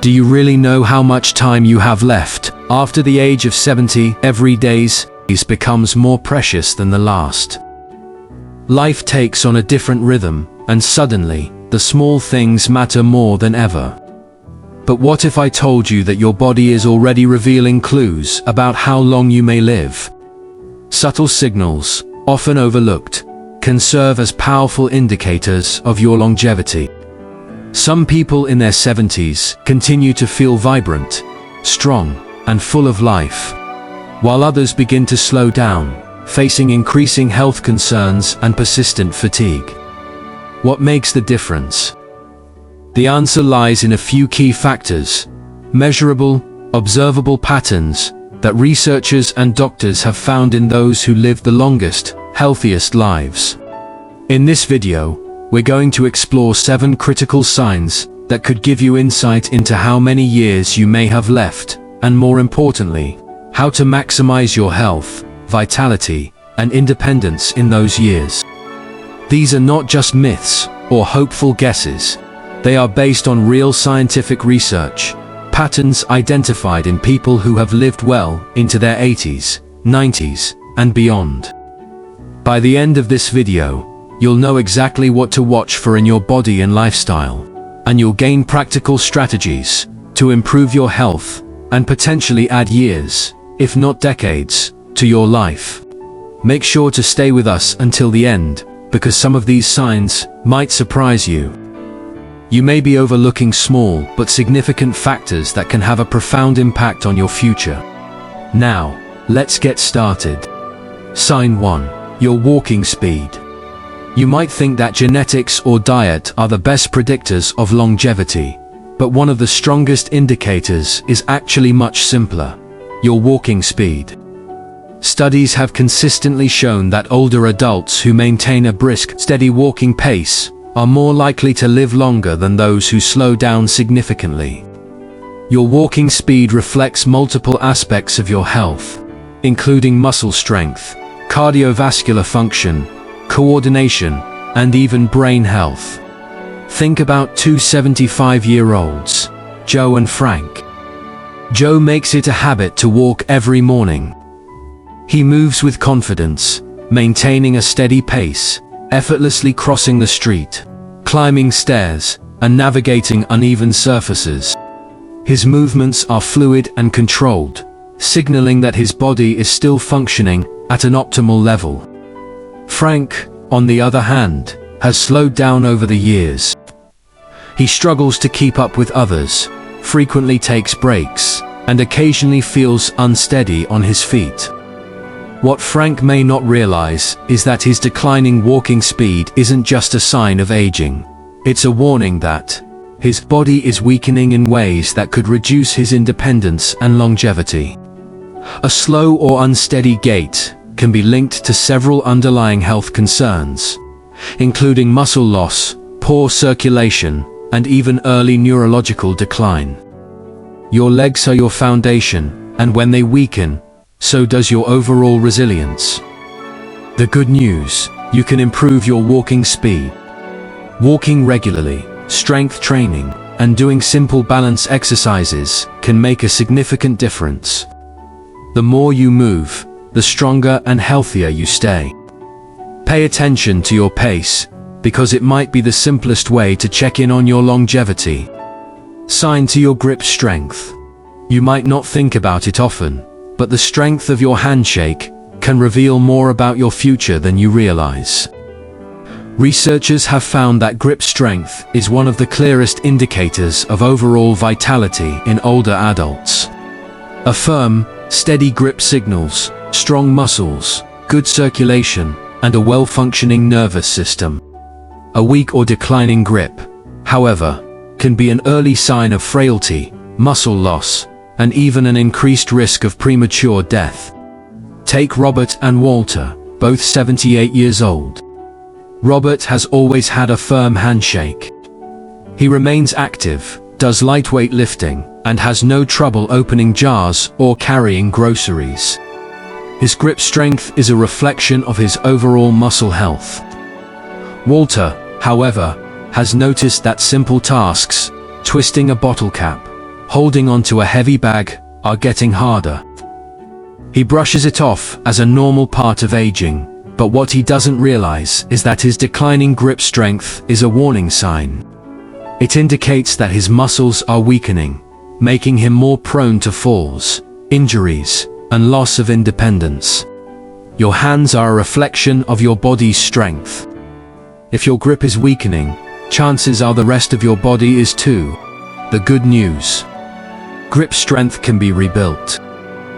Do you really know how much time you have left? After the age of 70, every day becomes more precious than the last. Life takes on a different rhythm, and suddenly, the small things matter more than ever. But what if I told you that your body is already revealing clues about how long you may live? Subtle signals, often overlooked, can serve as powerful indicators of your longevity. Some people in their 70s continue to feel vibrant, strong, and full of life, while others begin to slow down, facing increasing health concerns and persistent fatigue. What makes the difference? The answer lies in a few key factors, measurable, observable patterns that researchers and doctors have found in those who live the longest, healthiest lives. In this video, we're going to explore 7 critical signs that could give you insight into how many years you may have left, and more importantly, how to maximize your health, vitality, and independence in those years. These are not just myths or hopeful guesses. They are based on real scientific research, patterns identified in people who have lived well into their 80s, 90s, and beyond. By the end of this video, you'll know exactly what to watch for in your body and lifestyle, and you'll gain practical strategies to improve your health and potentially add years, if not decades, to your life. Make sure to stay with us until the end, because some of these signs might surprise you. You may be overlooking small but significant factors that can have a profound impact on your future. Now, let's get started. Sign 1. Your walking speed. You might think that genetics or diet are the best predictors of longevity, but one of the strongest indicators is actually much simpler: your walking speed. Studies have consistently shown that older adults who maintain a brisk, steady walking pace are more likely to live longer than those who slow down significantly. Your walking speed reflects multiple aspects of your health, including muscle strength, cardiovascular function, coordination, and even brain health. Think about 2 75-year-olds, Joe and Frank. Joe makes it a habit to walk every morning. He moves with confidence, maintaining a steady pace, effortlessly crossing the street, climbing stairs, and navigating uneven surfaces. His movements are fluid and controlled, signaling that his body is still functioning at an optimal level. Frank, on the other hand, has slowed down over the years. He struggles to keep up with others, frequently takes breaks, and occasionally feels unsteady on his feet. What Frank may not realize is that his declining walking speed isn't just a sign of aging. It's a warning that his body is weakening in ways that could reduce his independence and longevity. A slow or unsteady gait can be linked to several underlying health concerns, including muscle loss, poor circulation, and even early neurological decline. Your legs are your foundation, and when they weaken, so does your overall resilience. The good news: you can improve your walking speed. Walking regularly, strength training, and doing simple balance exercises can make a significant difference. The more you move, the stronger and healthier you stay. Pay attention to your pace, because it might be the simplest way to check in on your longevity. Sign to your grip strength. You might not think about it often, but the strength of your handshake can reveal more about your future than you realize. Researchers have found that grip strength is one of the clearest indicators of overall vitality in older adults. A firm, steady grip signals strong muscles, good circulation, and a well-functioning nervous system. A weak or declining grip, however, can be an early sign of frailty, muscle loss, and even an increased risk of premature death. Take Robert and Walter, both 78 years old. Robert has always had a firm handshake. He remains active, does lightweight lifting, and has no trouble opening jars or carrying groceries. His grip strength is a reflection of his overall muscle health. Walter, however, has noticed that simple tasks, twisting a bottle cap, holding onto a heavy bag, are getting harder. He brushes it off as a normal part of aging, but what he doesn't realize is that his declining grip strength is a warning sign. It indicates that his muscles are weakening, making him more prone to falls, injuries, and loss of independence. Your hands are a reflection of your body's strength. If your grip is weakening, chances are the rest of your body is too. The good news: grip strength can be rebuilt.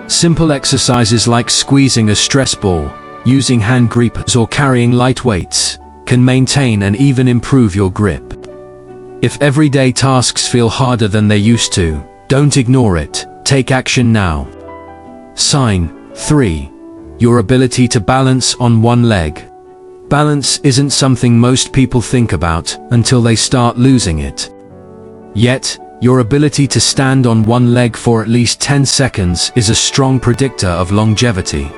Simple exercises like squeezing a stress ball, using hand grippers, or carrying light weights can maintain and even improve your grip. If everyday tasks feel harder than they used to, don't ignore it, take action now. Sign 3. Your ability to balance on one leg. Balance isn't something most people think about until they start losing it. Yet, your ability to stand on one leg for at least 10 seconds is a strong predictor of longevity.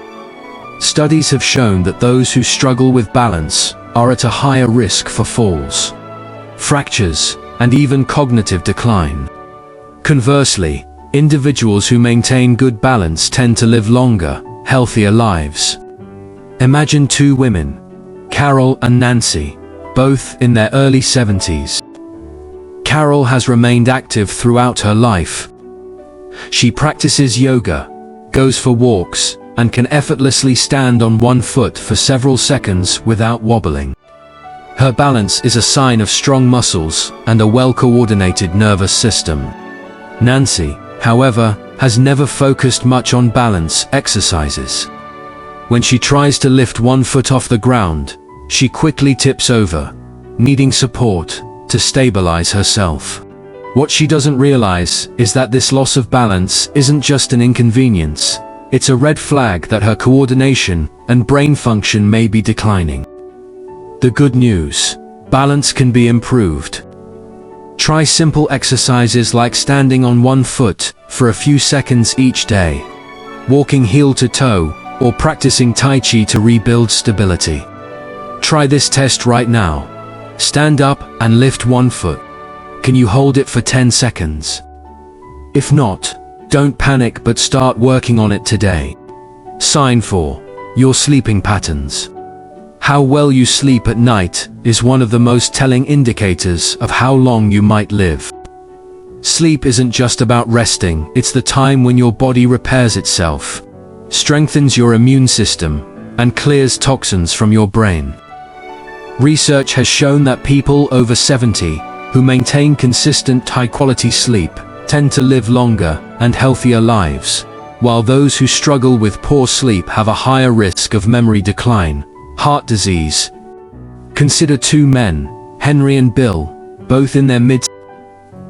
Studies have shown that those who struggle with balance are at a higher risk for falls, fractures, and even cognitive decline. Conversely, individuals who maintain good balance tend to live longer, healthier lives. Imagine two women, Carol and Nancy, both in their early 70s. Carol has remained active throughout her life. She practices yoga, goes for walks, and can effortlessly stand on one foot for several seconds without wobbling. Her balance is a sign of strong muscles and a well-coordinated nervous system. Nancy, however, has never focused much on balance exercises. When she tries to lift one foot off the ground, she quickly tips over, needing support to stabilize herself. What she doesn't realize is that this loss of balance isn't just an inconvenience, it's a red flag that her coordination and brain function may be declining. The good news: balance can be improved. Try simple exercises like standing on one foot for a few seconds each day, walking heel to toe, or practicing Tai Chi to rebuild stability. Try this test right now. Stand up and lift one foot. Can you hold it for 10 seconds? If not, don't panic but start working on it today. Sign 4. Your sleeping patterns. How well you sleep at night is one of the most telling indicators of how long you might live. Sleep isn't just about resting, it's the time when your body repairs itself, strengthens your immune system, and clears toxins from your brain. Research has shown that people over 70 who maintain consistent high-quality sleep tend to live longer and healthier lives, while those who struggle with poor sleep have a higher risk of memory decline, heart disease. Consider two men, Henry and Bill, both in their mid.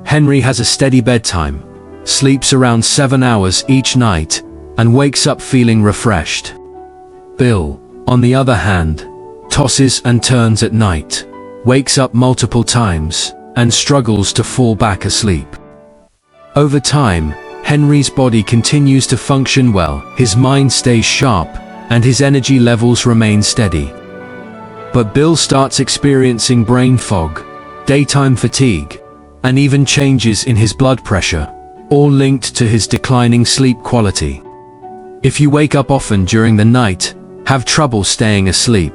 Henry has a steady bedtime, sleeps around 7 hours each night, and wakes up feeling refreshed. Bill, on the other hand, tosses and turns at night, wakes up multiple times, and struggles to fall back asleep. Over time, Henry's body continues to function well, his mind stays sharp, and his energy levels remain steady. But Bill starts experiencing brain fog, daytime fatigue, and even changes in his blood pressure, all linked to his declining sleep quality. If you wake up often during the night, have trouble staying asleep,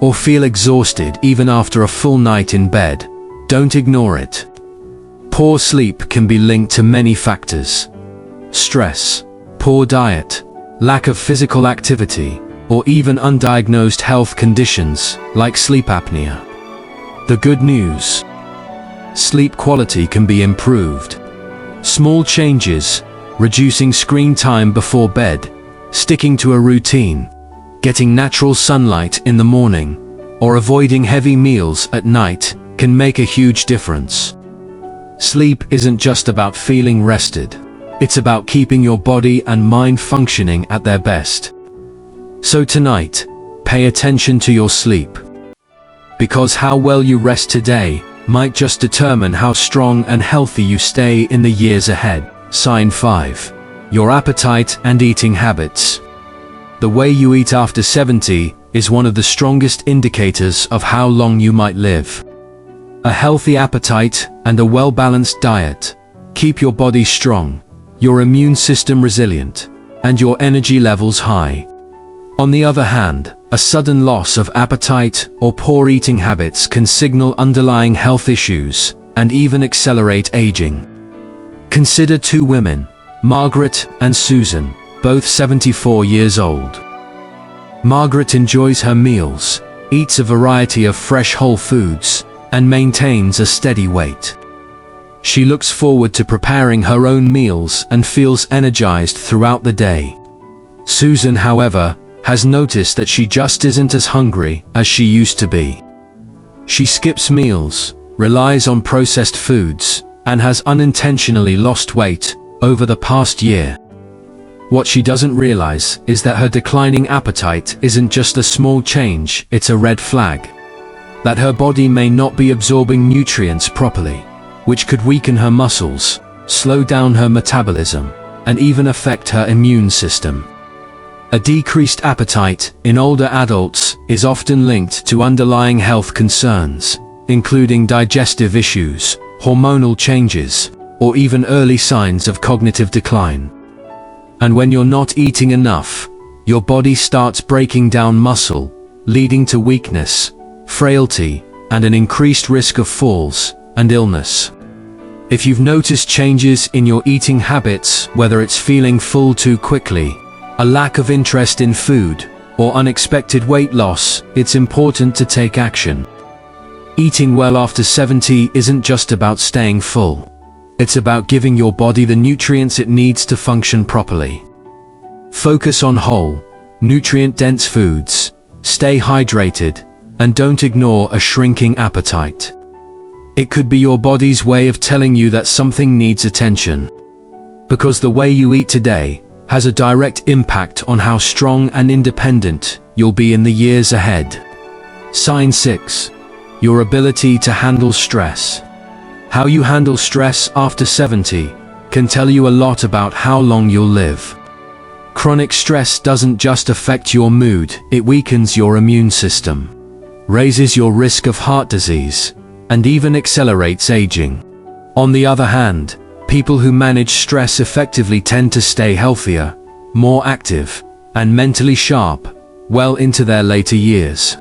or feel exhausted even after a full night in bed, don't ignore it. Poor sleep can be linked to many factors: stress, poor diet, lack of physical activity, or even undiagnosed health conditions like sleep apnea. The good news: sleep quality can be improved. Small changes, reducing screen time before bed, sticking to a routine, getting natural sunlight in the morning, or avoiding heavy meals at night can make a huge difference. Sleep isn't just about feeling rested. It's about keeping your body and mind functioning at their best. So tonight, pay attention to your sleep. Because how well you rest today might just determine how strong and healthy you stay in the years ahead. Sign 5. Your appetite and eating habits. The way you eat after 70 is one of the strongest indicators of how long you might live. A healthy appetite and a well-balanced diet keep your body strong, your immune system resilient, and your energy levels high. On the other hand, a sudden loss of appetite or poor eating habits can signal underlying health issues and even accelerate aging. Consider two women, Margaret and Susan, both 74 years old. Margaret enjoys her meals, eats a variety of fresh whole foods, and maintains a steady weight. She looks forward to preparing her own meals and feels energized throughout the day. Susan, however, has noticed that she just isn't as hungry as she used to be. She skips meals, relies on processed foods, and has unintentionally lost weight over the past year. What she doesn't realize is that her declining appetite isn't just a small change, it's a red flag. That her body may not be absorbing nutrients properly, which could weaken her muscles, slow down her metabolism, and even affect her immune system. A decreased appetite in older adults is often linked to underlying health concerns, including digestive issues, hormonal changes, or even early signs of cognitive decline. And when you're not eating enough, your body starts breaking down muscle, leading to weakness, frailty, and an increased risk of falls and illness. If you've noticed changes in your eating habits, whether it's feeling full too quickly, a lack of interest in food, or unexpected weight loss, it's important to take action. Eating well after 70 isn't just about staying full. It's about giving your body the nutrients it needs to function properly. Focus on whole, nutrient-dense foods, stay hydrated, and don't ignore a shrinking appetite. It could be your body's way of telling you that something needs attention. Because the way you eat today has a direct impact on how strong and independent you'll be in the years ahead. Sign 6. Your ability to handle stress. How you handle stress after 70 can tell you a lot about how long you'll live. Chronic stress doesn't just affect your mood, it weakens your immune system, raises your risk of heart disease, and even accelerates aging. On the other hand, people who manage stress effectively tend to stay healthier, more active, and mentally sharp well into their later years.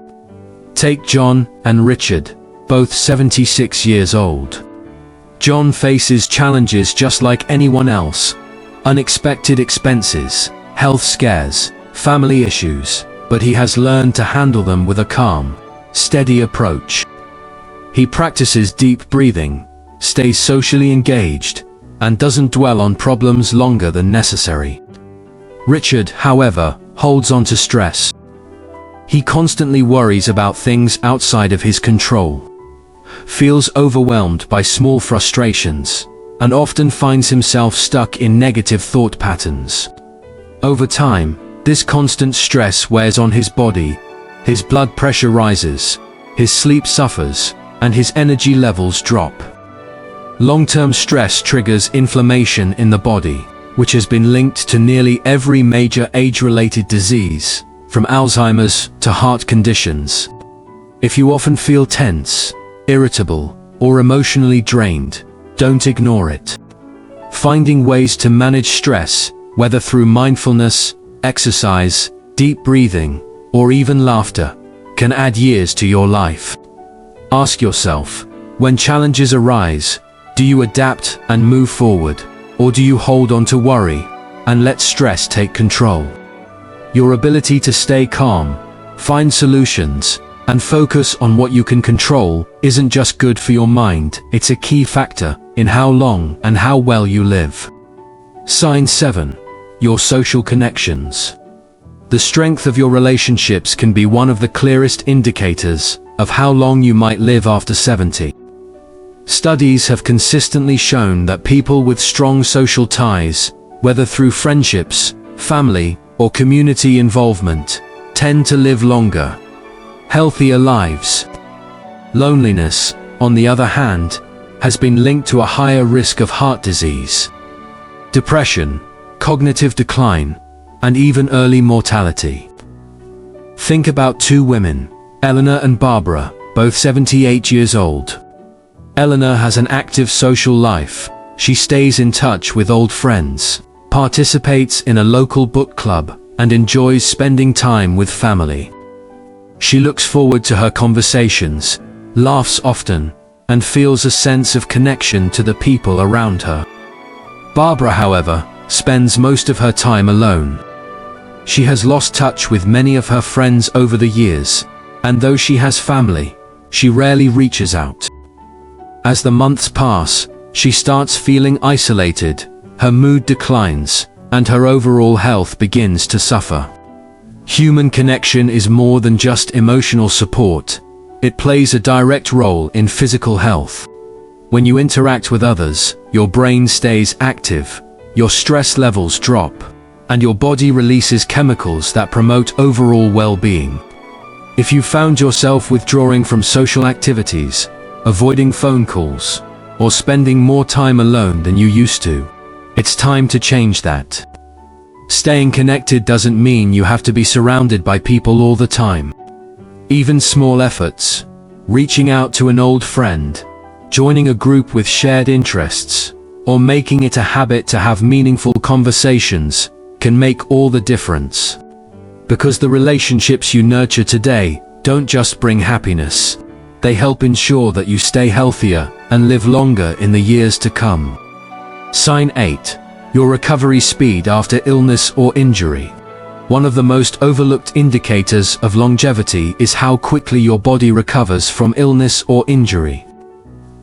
Take John and Richard, both 76 years old. John faces challenges just like anyone else: unexpected expenses, health scares, family issues, but he has learned to handle them with a calm, steady approach. He practices deep breathing, stays socially engaged, and doesn't dwell on problems longer than necessary. Richard, however, holds on to stress. He constantly worries about things outside of his control, feels overwhelmed by small frustrations, and often finds himself stuck in negative thought patterns. Over time, this constant stress wears on his body, his blood pressure rises, his sleep suffers, and his energy levels drop. Long-term stress triggers inflammation in the body, which has been linked to nearly every major age-related disease, from Alzheimer's to heart conditions. If you often feel tense, irritable, or emotionally drained, don't ignore it. Finding ways to manage stress, whether through mindfulness, exercise, deep breathing, or even laughter, can add years to your life. Ask yourself, when challenges arise, do you adapt and move forward, or do you hold on to worry and let stress take control? Your ability to stay calm, find solutions, and focus on what you can control isn't just good for your mind, it's a key factor in how long and how well you live. Sign 7. Your social connections. The strength of your relationships can be one of the clearest indicators of how long you might live after 70. Studies have consistently shown that people with strong social ties, whether through friendships, family, or community involvement, tend to live longer, healthier lives. Loneliness, on the other hand, has been linked to a higher risk of heart disease, depression, cognitive decline, and even early mortality. Think about two women, Eleanor and Barbara, both 78 years old. Eleanor has an active social life. She stays in touch with old friends, participates in a local book club, and enjoys spending time with family. She looks forward to her conversations, laughs often, and feels a sense of connection to the people around her. Barbara, however, spends most of her time alone. She has lost touch with many of her friends over the years, and though she has family, she rarely reaches out. As the months pass, she starts feeling isolated, her mood declines, and her overall health begins to suffer. Human connection is more than just emotional support. It plays a direct role in physical health. When you interact with others, your brain stays active, your stress levels drop, and your body releases chemicals that promote overall well-being. If you found yourself withdrawing from social activities, avoiding phone calls, or spending more time alone than you used to, it's time to change that. Staying connected doesn't mean you have to be surrounded by people all the time. Even small efforts, reaching out to an old friend, joining a group with shared interests, or making it a habit to have meaningful conversations, can make all the difference. Because the relationships you nurture today don't just bring happiness, they help ensure that you stay healthier and live longer in the years to come. Sign 8. Your recovery speed after illness or injury. One of the most overlooked indicators of longevity is how quickly your body recovers from illness or injury.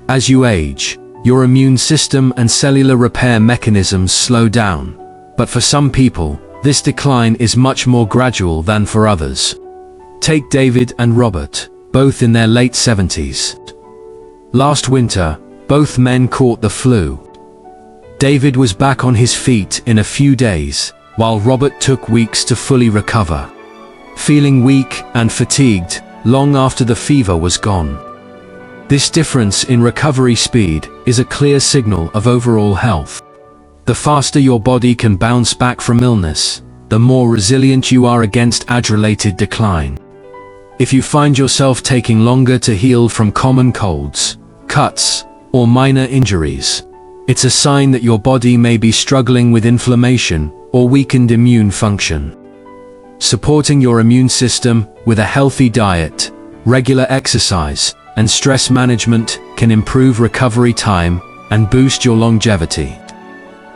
As you age, your immune system and cellular repair mechanisms slow down, but for some people, this decline is much more gradual than for others. Take David and Robert, both in their late 70s. Last winter, both men caught the flu. David was back on his feet in a few days, while Robert took weeks to fully recover, feeling weak and fatigued long after the fever was gone. This difference in recovery speed is a clear signal of overall health. The faster your body can bounce back from illness, the more resilient you are against age-related decline. If you find yourself taking longer to heal from common colds, cuts, or minor injuries, it's a sign that your body may be struggling with inflammation or weakened immune function. Supporting your immune system with a healthy diet, regular exercise, and stress management can improve recovery time and boost your longevity.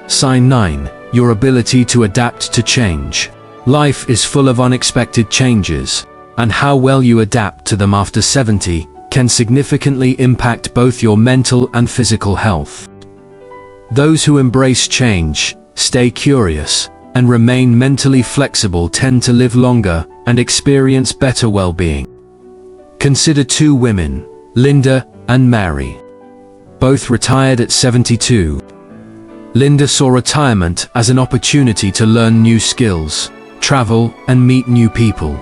Sign 9. Your ability to adapt to change. Life is full of unexpected changes, and how well you adapt to them after 70 can significantly impact both your mental and physical health. Those who embrace change, stay curious, and remain mentally flexible tend to live longer and experience better well-being. Consider two women, Linda and Mary. Both retired at 72. Linda saw retirement as an opportunity to learn new skills, travel, and meet new people.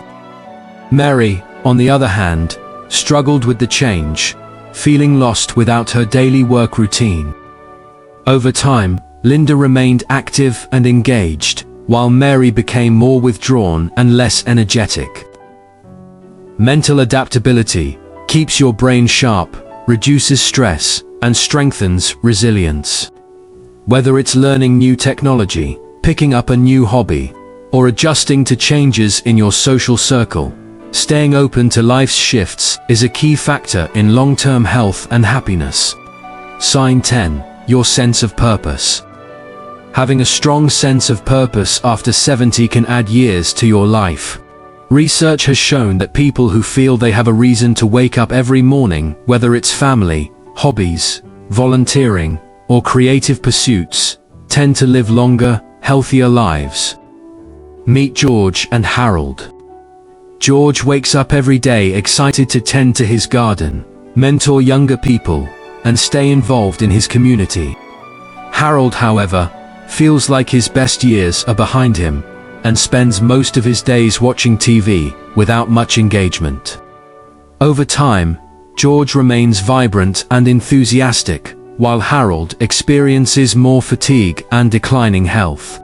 Mary, on the other hand, struggled with the change, feeling lost without her daily work routine. Over time, Linda remained active and engaged, while Mary became more withdrawn and less energetic. Mental adaptability keeps your brain sharp, reduces stress, and strengthens resilience. Whether it's learning new technology, picking up a new hobby, or adjusting to changes in your social circle, staying open to life's shifts is a key factor in long-term health and happiness. Sign 10. Your sense of purpose. Having a strong sense of purpose after 70 can add years to your life. Research has shown that people who feel they have a reason to wake up every morning, whether it's family, hobbies, volunteering, or creative pursuits, tend to live longer, healthier lives. Meet George and Harold. George wakes up every day excited to tend to his garden, mentor younger people, and stay involved in his community. Harold, however, feels like his best years are behind him, and spends most of his days watching TV without much engagement. Over time, George remains vibrant and enthusiastic, while Harold experiences more fatigue and declining health.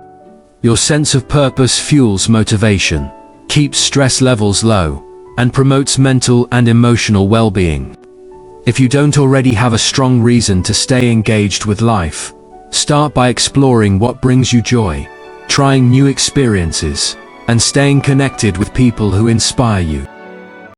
Your sense of purpose fuels motivation, keeps stress levels low, and promotes mental and emotional well-being. If you don't already have a strong reason to stay engaged with life, Start by exploring what brings you joy, trying new experiences, and staying connected with people who inspire you.